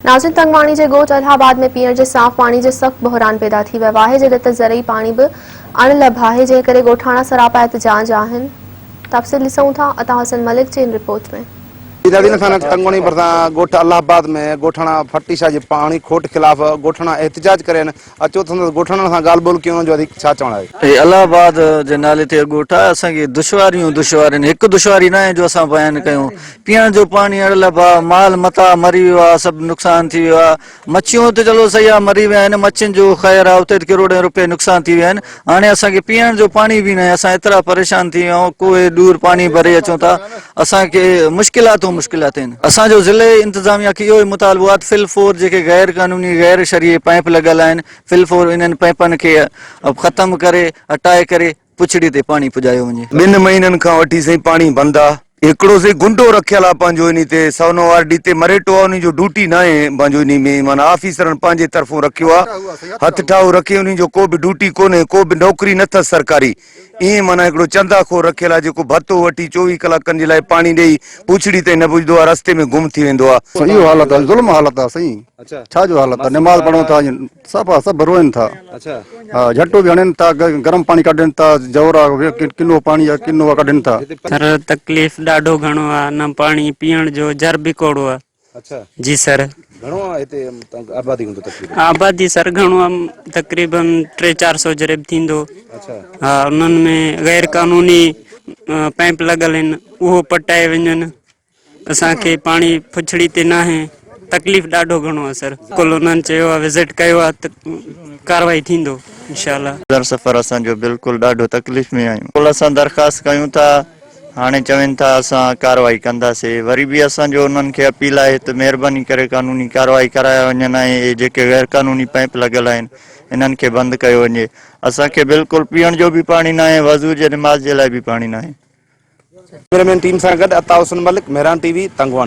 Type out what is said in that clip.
नाज़िन तंगवाणी के ॻोठ इलाहाबाद में पीअण जे साफ़ पानी जो सख़्त बहरान पैदा थी वियो आहे, जॾहिं त ज़रई पानी भी अणलभ आहे, जंहिं करे ॻोठाणा सरापा एहतिजाज आहिनि। तफ़सील ॾिसूं था अता हसन मलिक जी इन रिपोर्ट में। तंगवाणी भरसा ॻोठ इलाहाबाद में ॻोठाणा फटी शाह जे पानी खोट खिलाफ ॻोठाणा एहतिजाज करे अचो तो ॻोठाणा सां ॻाल्हि ॿोल कयूं, जो छा चवण आहे। इलाहाबाद जे नाले ते ॻोठ आहे। असांखे दुश्वारियूं आहिनि, हिकु दुश्वारी न आहे जो असां बयानु कयूं। पीअण जो पानी अड़लब आहे, माल मता मरी वियो आहे, सभु नुक़सान थी वियो आहे। मच्छियूं त चलो सही आहे, मरी विया आहिनि, मच्छियुनि जो ख़ैर आहे, उते करोड़े रुपए नुक़सान थी विया आहिनि। हाणे असांखे पीअण जो पानी बि न आहे, असां एतिरा परेशान थी विया आहियूं, कोई दूर पानी भरे अचूं था, असांखे मुश्किलात आहिनि। असांजो ज़िले इंतज़ामिया खे इहो ई मुतालबो आहे, फिल फोर जेके गैर कानूनी गैर शरीय पाइप लॻल आहिनि, फिल फोर इन्हनि पाइपनि खे ख़त्म करे हटाए करे पुछड़ी ते पानी पुॼायो वञे। 2 महीननि खां वठी सही पानी बंद आहे। हिकिड़ो से गुंडो रखियल आहे पंहिंजो इन ते सवनो वार्डी ते मरेटो आहे, उन जो ड्यूटी न आहे पंहिंजो इन में, माना ऑफिसरनि पंहिंजे तरफ़ों रखियो आहे, हथ ठाऊ रखे, उन जो को बि ड्यूटी कोन्हे, को बि नौकरी न अथसि सरकारी। ईअं माना हिकिड़ो चंदाखोर रखियल आहे जेको भत्तो वठी 24 कलाकनि जे लाइ पानी ॾेई पुछड़ी ते न पुॼंदो आहे, रस्ते में गुम थी वेंदो आहे। इहो हालत आहे, ज़ुल्म हालत आहे सही। छा जो हालत आहे, नमाज़ पढ़ूं था सभु रोइनि था। हा, झटो बि हणनि था, गरम पानी कढनि था, जवरा किनो पानी आहे किनो कढनि था। सर तकलीफ़ ॾाढो घणो आहे, न पानी पीअण जो जर बि कोड़ो आहे। अच्छा जी सर। घणो आहे हिते आबादी हूंदो तकरीबन? आबादी सर घणो आहे, तकरीबन 300-400 जरिब थींदो। अच्छा। हा, उन्हनि में गैर कानूनी पाइप लॻल आहिनि, उहो पटाए वञनि। असांखे पानी पुछड़ी ते न आहे, तकलीफ़ ॾाढो घणो आहे सर। कुल उन्हनि चयो आहे विज़िट कयो आहे त कार्रवाई थींदो इंशाअल्लाह। सफ़र असांजो बिल्कुलु ॾाढो तकलीफ़ में आहियूं। कुल असां दरख़्वास्त कयूं था, हाणे चवनि था असां कार्रवाई कंदासीं। वरी बि असांजो उन्हनि खे अपील आहे त महिरबानी करे कानूनी कार्रवाई कराया वञनि ऐं जेके गैर कानूनी पाइप लॻल आहिनि इन्हनि खे बंदि कयो वञे। असांखे बिल्कुलु पीअण जो बि पानी न आहे, वज़ू जे नमाज़ जे लाइ बि पानी न आहे। कैमरामैन टीम सां गॾु अता हुसन मलिक, मेहरान टीवी, तंगवाणी।